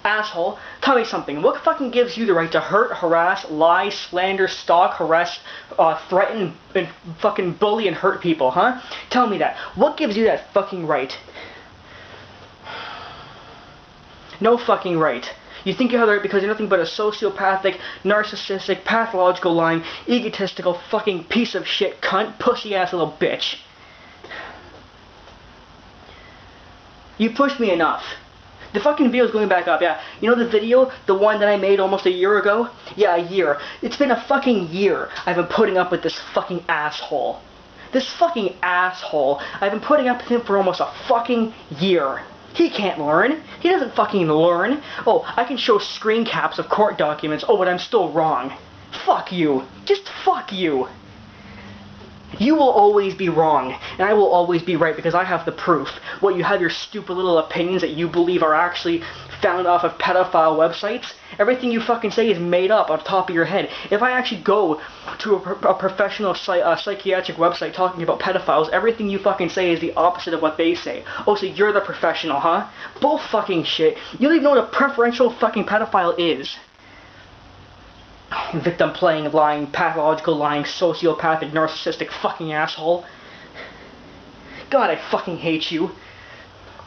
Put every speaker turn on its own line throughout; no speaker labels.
Asshole, tell me something. What fucking gives you the right to hurt, harass, lie, slander, stalk, harass, threaten, and fucking bully and hurt people, huh? Tell me that. What gives you that fucking right? No fucking right. You think you have the right because you're nothing but a sociopathic, narcissistic, pathological, lying, egotistical, fucking piece of shit, cunt, pussy-ass little bitch. You pushed me enough. The fucking video's going back up, yeah. You know the video? The one that I made almost a year ago? Yeah, a year. It's been a fucking year I've been putting up with this fucking asshole. This fucking asshole. I've been putting up with him for almost a fucking year. He can't learn. He doesn't fucking learn. Oh, I can show screen caps of court documents. Oh, but I'm still wrong. Fuck you. Just fuck you. You will always be wrong, and I will always be right because I have the proof. What, you have your stupid little opinions that you believe are actually found off of pedophile websites? Everything you fucking say is made up on top of your head. If I actually go to a professional psychiatric website talking about pedophiles, everything you fucking say is the opposite of what they say. Oh, so you're the professional, huh? Bull fucking shit. You don't even know what a preferential fucking pedophile is. Victim playing, lying, pathological lying, sociopathic, narcissistic fucking asshole. God, I fucking hate you.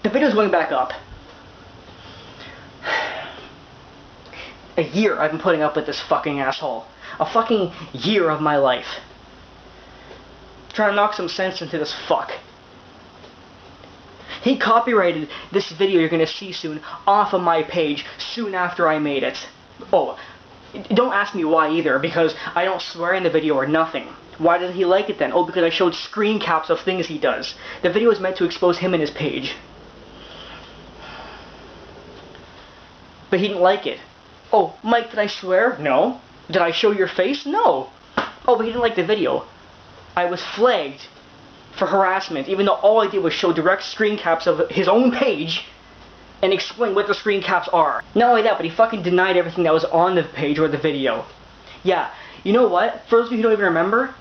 The video's going back up. A year I've been putting up with this fucking asshole. A fucking year of my life. Trying to knock some sense into this fuck. He copyrighted this video you're gonna see soon off of my page soon after I made it. Oh, don't ask me why either, because I don't swear in the video or nothing. Why doesn't he like it then? Oh, because I showed screen caps of things he does. The video is meant to expose him and his page. But he didn't like it. Oh, Mike, did I swear? No. Did I show your face? No. Oh, but he didn't like the video. I was flagged for harassment, even though all I did was show direct screen caps of his own page and explain what the screen caps are. Not only that, but he fucking denied everything that was on the page or the video. Yeah, you know what? For those of you who don't even remember,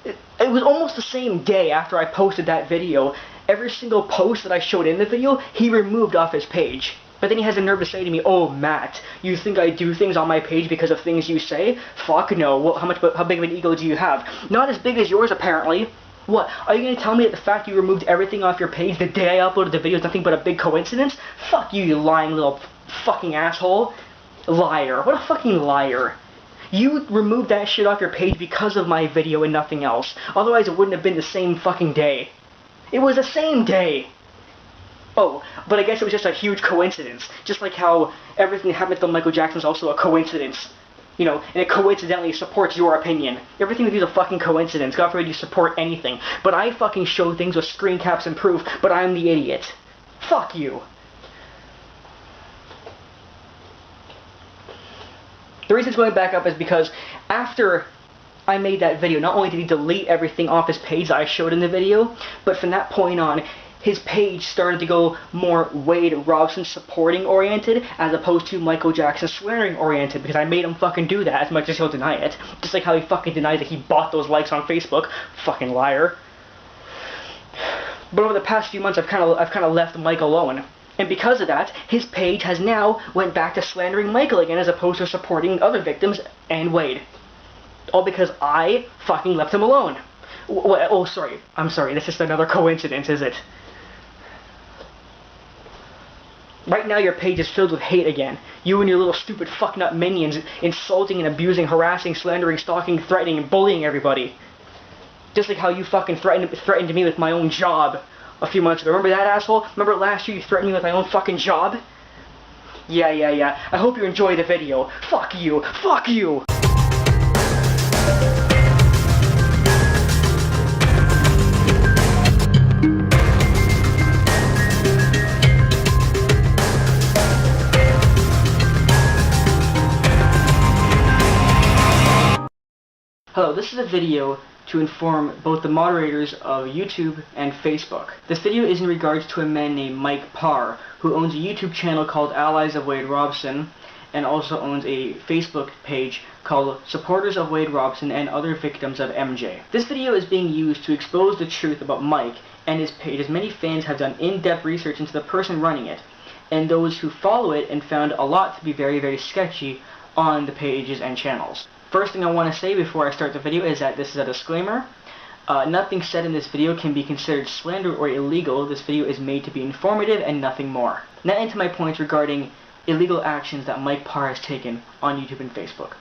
it was almost the same day after I posted that video. Every single post that I showed in the video, he removed off his page. But then he has the nerve to say to me, "Oh, Matt, you think I do things on my page because of things you say? Fuck no. Well, how big of an ego do you have? Not as big as yours, apparently. What, are you going to tell me that the fact you removed everything off your page the day I uploaded the video is nothing but a big coincidence? Fuck you, you lying little fucking asshole. Liar. What a fucking liar. You removed that shit off your page because of my video and nothing else. Otherwise it wouldn't have been the same fucking day. It was the same day. Oh, but I guess it was just a huge coincidence. Just like how everything that happened to Michael Jackson is also a coincidence. You know, and it coincidentally supports your opinion. Everything with you is a fucking coincidence. God forbid you support anything. But I fucking show things with screen caps and proof, but I'm the idiot. Fuck you. The reason it's going back up is because after I made that video, not only did he delete everything off his page that I showed in the video, but from that point on, his page started to go more Wade Robson supporting oriented as opposed to Michael Jackson swearing oriented, because I made him fucking do that as much as he'll deny it. Just like how he fucking denies that he bought those likes on Facebook. Fucking liar. But over the past few months I've kind of left Mike alone. And because of that, his page has now went back to slandering Michael again as opposed to supporting other victims and Wade. All because I fucking left him alone. Oh, sorry. I'm sorry. That's just another coincidence, is it? Right now your page is filled with hate again. You and your little stupid fucknut minions insulting and abusing, harassing, slandering, stalking, threatening, and bullying everybody. Just like how you fucking threatened me with my own job a few months ago. Remember that, asshole? Remember last year you threatened me with my own fucking job? Yeah. I hope you enjoy the video. Fuck you. Fuck you! Hello, this is a video to inform both the moderators of YouTube and Facebook. This video is in regards to a man named Mike Parr, who owns a YouTube channel called Allies of Wade Robson, and also owns a Facebook page called Supporters of Wade Robson and Other Victims of MJ. This video is being used to expose the truth about Mike and his page, as many fans have done in-depth research into the person running it. and those who follow it, and found a lot to be very, very sketchy on the pages and channels. First thing I want to say before I start the video is that this is a disclaimer. Nothing said in this video can be considered slander or illegal. This video is made to be informative and nothing more. Now into my points regarding illegal actions that Mike Parr has taken on YouTube and Facebook.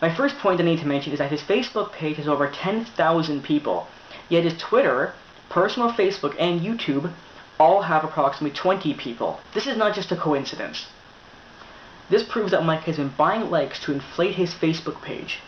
My first point I need to mention is that his Facebook page has over 10,000 people, yet his Twitter, personal Facebook, and YouTube all have approximately 20 people. This is not just a coincidence. This proves that Mike has been buying likes to inflate his Facebook page.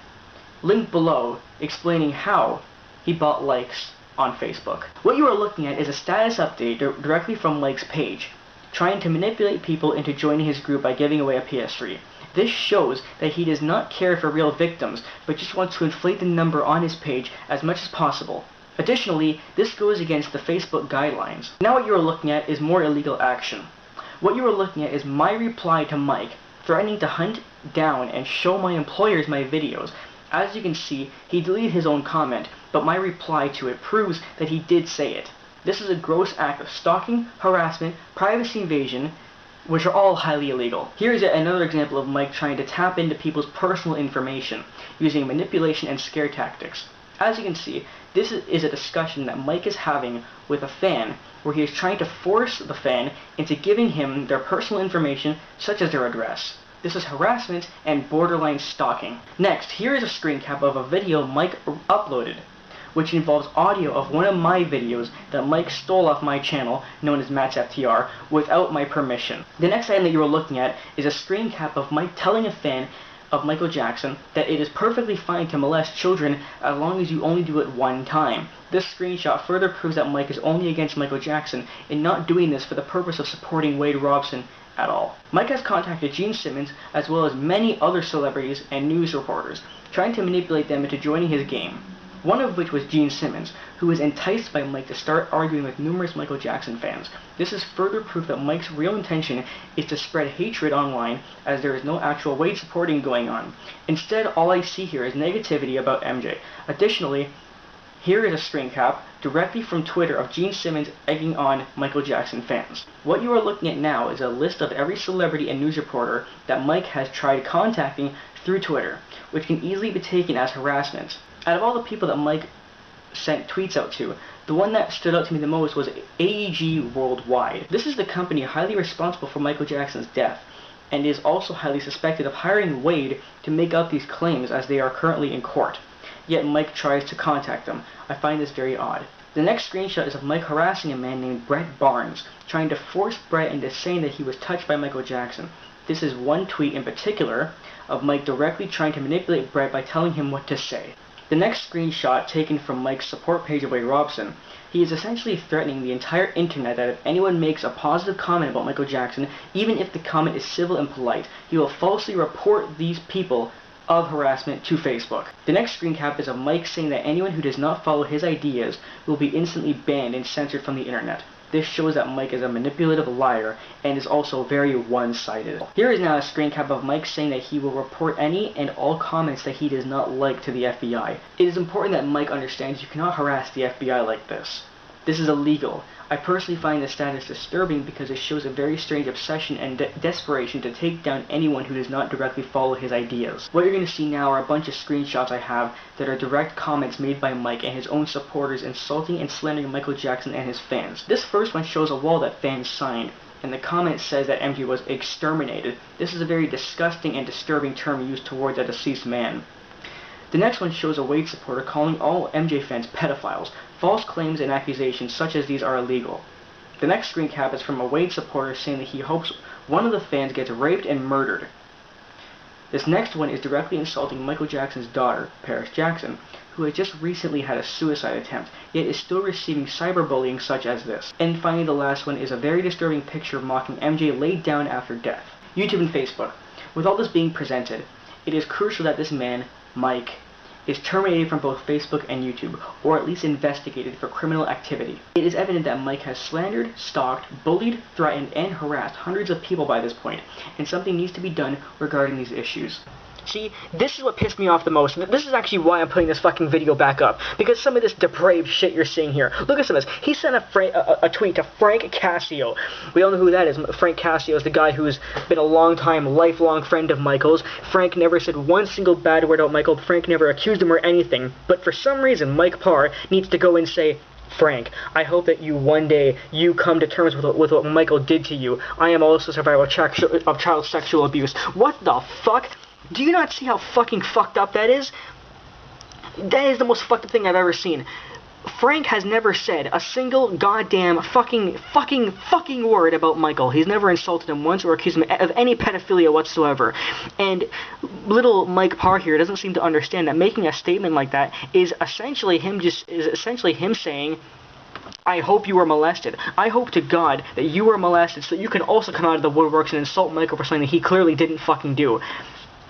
Link below explaining how he bought likes on Facebook. What you are looking at is a status update directly from Mike's page, trying to manipulate people into joining his group by giving away a PS3. This shows that he does not care for real victims, but just wants to inflate the number on his page as much as possible. Additionally, this goes against the Facebook guidelines. Now what you are looking at is more illegal action. What you are looking at is my reply to Mike, threatening to hunt down and show my employers my videos. As you can see, he deleted his own comment, but my reply to it proves that he did say it. This is a gross act of stalking, harassment, privacy invasion, which are all highly illegal. Here is yet another example of Mike trying to tap into people's personal information, using manipulation and scare tactics. As you can see, this is a discussion that Mike is having with a fan, where he is trying to force the fan into giving him their personal information, such as their address. This is harassment and borderline stalking. Next, here is a screen cap of a video Mike uploaded, which involves audio of one of my videos that Mike stole off my channel, known as Matt's FTR, without my permission. The next item that you are looking at is a screen cap of Mike telling a fan of Michael Jackson that it is perfectly fine to molest children as long as you only do it one time. This screenshot further proves that Mike is only against Michael Jackson and not doing this for the purpose of supporting Wade Robson at all. Mike has contacted Gene Simmons as well as many other celebrities and news reporters, trying to manipulate them into joining his game. One of which was Gene Simmons, who was enticed by Mike to start arguing with numerous Michael Jackson fans. This is further proof that Mike's real intention is to spread hatred online, as there is no actual Wade supporting going on. Instead, all I see here is negativity about MJ. Additionally, here is a screen cap directly from Twitter of Gene Simmons egging on Michael Jackson fans. What you are looking at now is a list of every celebrity and news reporter that Mike has tried contacting through Twitter, which can easily be taken as harassment. Out of all the people that Mike sent tweets out to, the one that stood out to me the most was AEG Worldwide. This is the company highly responsible for Michael Jackson's death, and is also highly suspected of hiring Wade to make out these claims as they are currently in court. Yet Mike tries to contact them. I find this very odd. The next screenshot is of Mike harassing a man named Brett Barnes, trying to force Brett into saying that he was touched by Michael Jackson. This is one tweet in particular of Mike directly trying to manipulate Brett by telling him what to say. The next screenshot, taken from Mike's support page of Wade Robson, he is essentially threatening the entire internet that if anyone makes a positive comment about Michael Jackson, even if the comment is civil and polite, he will falsely report these people of harassment to Facebook. The next screen cap is of Mike saying that anyone who does not follow his ideas will be instantly banned and censored from the internet. This shows that Mike is a manipulative liar and is also very one-sided. Here is now a screen cap of Mike saying that he will report any and all comments that he does not like to the FBI. It is important that Mike understands you cannot harass the FBI like this. This is illegal. I personally find this status disturbing because it shows a very strange obsession and desperation to take down anyone who does not directly follow his ideas. What you're going to see now are a bunch of screenshots I have that are direct comments made by Mike and his own supporters insulting and slandering Michael Jackson and his fans. This first one shows a wall that fans signed, and the comment says that MJ was exterminated. This is a very disgusting and disturbing term used towards a deceased man. The next one shows a Wade supporter calling all MJ fans pedophiles. False claims and accusations such as these are illegal. The next screen cap is from a Wade supporter saying that he hopes one of the fans gets raped and murdered. This next one is directly insulting Michael Jackson's daughter, Paris Jackson, who has just recently had a suicide attempt, yet is still receiving cyberbullying such as this. And finally, the last one is a very disturbing picture mocking MJ laid down after death. YouTube and Facebook. With all this being presented, it is crucial that this man, Mike, is terminated from both Facebook and YouTube, or at least investigated for criminal activity. It is evident that Mike has slandered, stalked, bullied, threatened, and harassed hundreds of people by this point, and something needs to be done regarding these issues. See, this is what pissed me off the most. This is actually why I'm putting this fucking video back up. Because some of this depraved shit you're seeing here. Look at some of this. He sent a tweet to Frank Cassio. We all know who that is. Frank Cassio is the guy who's been a lifelong friend of Michael's. Frank never said one single bad word about Michael. Frank never accused him or anything. But for some reason, Mike Parr needs to go and say, Frank, I hope that one day you come to terms with what Michael did to you. I am also a survivor of child sexual abuse. What the fuck? Do you not see how fucking fucked up that is? That is the most fucked up thing I've ever seen. Frank has never said a single goddamn fucking word about Michael. He's never insulted him once or accused him of any pedophilia whatsoever. And little Mike Parr here doesn't seem to understand that making a statement like that is essentially him saying, I hope you were molested. I hope to God that you were molested so you can also come out of the woodworks and insult Michael for something that he clearly didn't fucking do.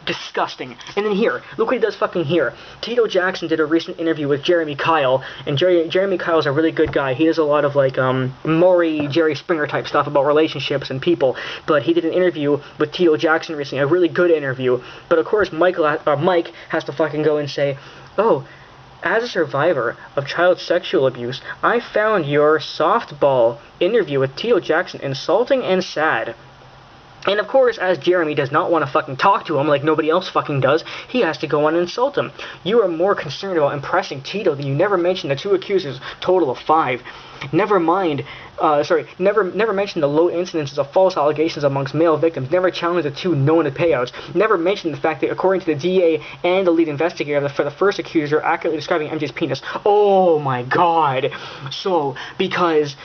Disgusting. And then here, look what he does fucking here. Tito Jackson did a recent interview with Jeremy Kyle, and Jeremy Kyle's a really good guy. He does a lot of like Maury, Jerry Springer type stuff about relationships and people. But he did an interview with Tito Jackson recently, a really good interview. But of course, Mike has to fucking go and say, oh, as a survivor of child sexual abuse, I found your softball interview with Tito Jackson insulting and sad. And of course, as Jeremy does not want to fucking talk to him like nobody else fucking does, he has to go on and insult him. You are more concerned about impressing Tito than you never mentioned the 2 accusers, total of 5. Never mind, never mention the low incidences of false allegations amongst male victims. Never challenge the 2 known payouts. Never mention the fact that according to the DA and the lead investigator for the first accuser accurately describing MJ's penis. Oh my god. So because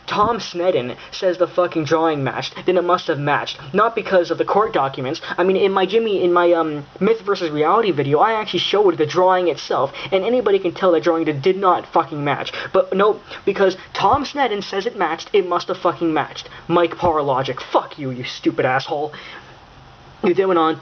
Tom Sneddon says the fucking drawing matched, then it must have matched. Not because of the court documents. I mean, in my Myth versus Reality video, I actually showed the drawing itself, and anybody can tell that drawing did not fucking match. But no, because Tom Sneddon says it matched, it must have fucking matched. Mike Parr logic. Fuck you, you stupid asshole. He then went on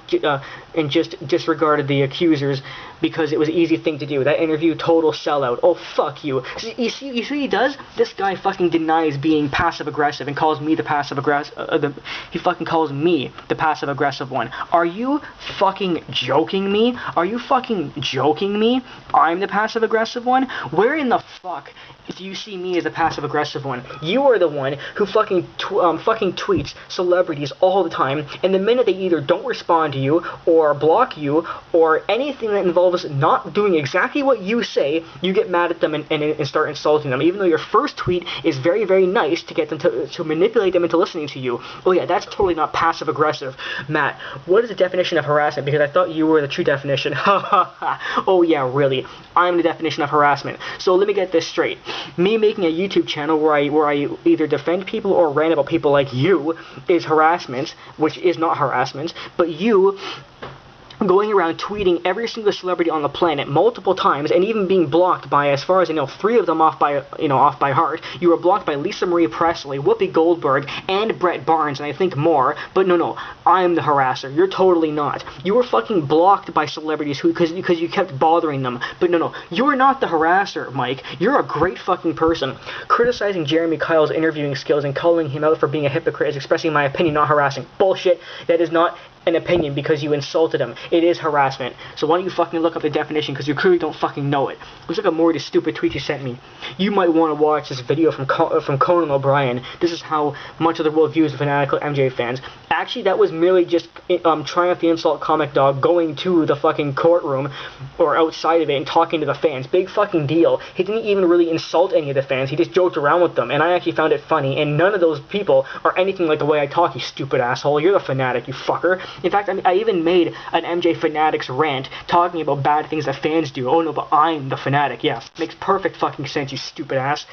and just disregarded the accusers because it was an easy thing to do. That interview, total sellout. Oh, fuck you. You see what he does? This guy fucking denies being passive-aggressive and calls me the passive-aggressive... he fucking calls me the passive-aggressive one. Are you fucking joking me? Are you fucking joking me? I'm the passive-aggressive one? Where in the fuck do you see me as the passive-aggressive one? You are the one who fucking tweets celebrities all the time, and the minute they either don't respond to you, or block you, or anything that involves not doing exactly what you say, you get mad at them and start insulting them, even though your first tweet is very, very nice to get them to manipulate them into listening to you. Oh yeah, that's totally not passive-aggressive. Matt, what is the definition of harassment? Because I thought you were the true definition. Ha ha ha. Oh yeah, really. I'm the definition of harassment. So let me get this straight. Me making a YouTube channel where I either defend people or rant about people like you is harassment, which is not harassment, but you going around tweeting every single celebrity on the planet multiple times and even being blocked by, as far as I know, 3 of them off by heart. You were blocked by Lisa Marie Presley, Whoopi Goldberg, and Brett Barnes, and I think more. But no, I'm the harasser. You're totally not. You were fucking blocked by celebrities because you kept bothering them. But no, you're not the harasser, Mike. You're a great fucking person. Criticizing Jeremy Kyle's interviewing skills and calling him out for being a hypocrite is expressing my opinion, not harassing. Bullshit. That is not an opinion because you insulted him. It is harassment. So why don't you fucking look up the definition, because you clearly don't fucking know it. Looks like a more stupid tweet you sent me. You might want to watch this video from Conan O'Brien. This is how much of the world views the fanatical MJ fans. Actually, that was merely just Triumph the Insult Comic Dog going to the fucking courtroom or outside of it and talking to the fans. Big fucking deal. He didn't even really insult any of the fans. He just joked around with them, and I actually found it funny, and none of those people are anything like the way I talk, you stupid asshole. You're the fanatic, you fucker. In fact, I even made an MJ Fanatics rant talking about bad things that fans do. Oh no, but I'm the fanatic. Yeah, makes perfect fucking sense, you stupid ass.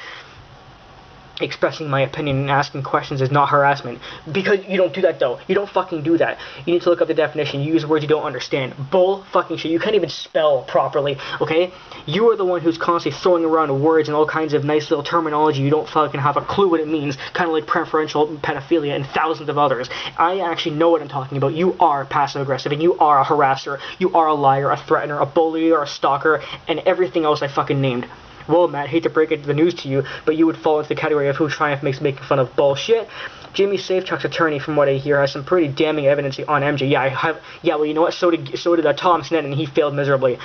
Expressing my opinion and asking questions is not harassment. Because you don't do that, though. You don't fucking do that. You need to look up the definition. You use words you don't understand. Bull fucking shit. You can't even spell properly, okay? You are the one who's constantly throwing around words and all kinds of nice little terminology. You don't fucking have a clue what it means. Kind of like preferential pedophilia and thousands of others. I actually know what I'm talking about. You are passive-aggressive, and you are a harasser. You are a liar, a threatener, a bully, or a stalker, and everything else I fucking named. Well, Matt, hate to break the news to you, but you would fall into the category of who Triumph makes making fun of bullshit. Jimmy Safechuck's attorney, from what I hear, has some pretty damning evidence on MJ. Yeah, well, you know what? So did Tom Sneddon, and he failed miserably.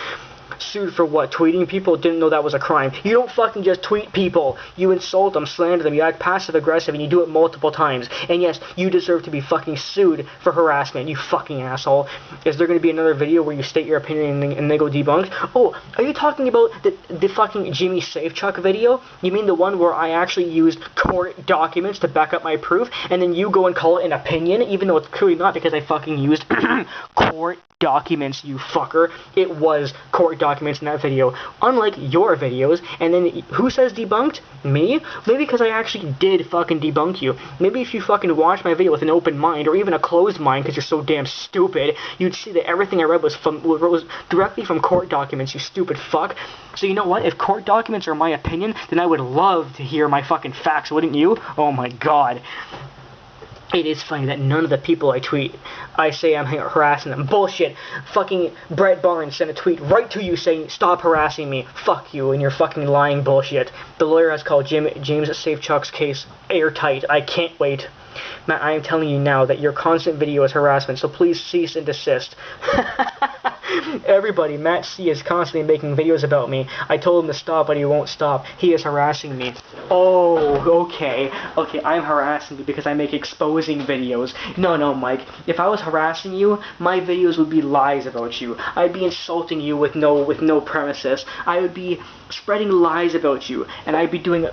Sued for what? Tweeting people? Didn't know that was a crime. You don't fucking just tweet people. You insult them, slander them, you act passive-aggressive, and you do it multiple times. And yes, you deserve to be fucking sued for harassment, you fucking asshole. Is there going to be another video where you state your opinion and they go debunked? Oh, are you talking about the fucking Jimmy Safechuck video? You mean the one where I actually used court documents to back up my proof, and then you go and call it an opinion, even though it's clearly not because I fucking used court documents, you fucker. It was court documents in that video, unlike your videos. And then who says debunked? Me? Maybe because I actually did fucking debunk you. Maybe if you fucking watched my video with an open mind, or even a closed mind because you're so damn stupid, you'd see that everything I read was directly from court documents, you stupid fuck. So you know what? If court documents are my opinion, then I would love to hear my fucking facts, wouldn't you? Oh my god. It is funny that none of the people I tweet, I say I'm harassing them. Bullshit. Fucking Brett Barnes sent a tweet right to you saying, stop harassing me. Fuck you and your fucking lying bullshit. The lawyer has called James Safechuck's case airtight. I can't wait. Matt, I am telling you now that your constant video is harassment, so please cease and desist. Everybody, Matt C is constantly making videos about me. I told him to stop, but he won't stop. He is harassing me. Oh, okay. Okay, I'm harassing you because I make exposing videos. No, Mike. If I was harassing you, my videos would be lies about you. I'd be insulting you with no premises. I would be spreading lies about you, and I'd be doing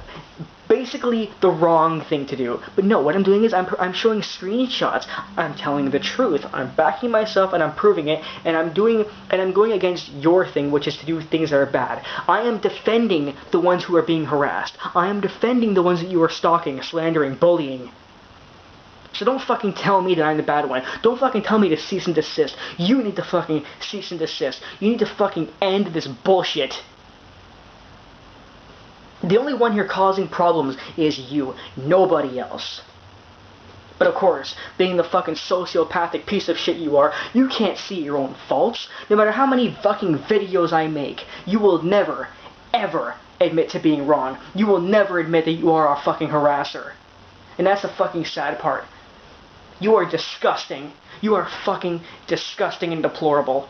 basically the wrong thing to do. But no, what I'm doing is I'm showing screenshots. I'm telling the truth. I'm backing myself and I'm proving it, and I'm going against your thing, which is to do things that are bad. I am defending the ones who are being harassed. I am defending the ones that you are stalking, slandering, bullying. So don't fucking tell me that I'm the bad one. Don't fucking tell me to cease and desist. You need to fucking cease and desist. You need to fucking end this bullshit. The only one here causing problems is you, nobody else. But of course, being the fucking sociopathic piece of shit you are, you can't see your own faults. No matter how many fucking videos I make, you will never, ever admit to being wrong. You will never admit that you are a fucking harasser. And that's the fucking sad part. You are disgusting. You are fucking disgusting and deplorable.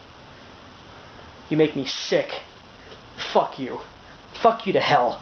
You make me sick. Fuck you. Fuck you to hell.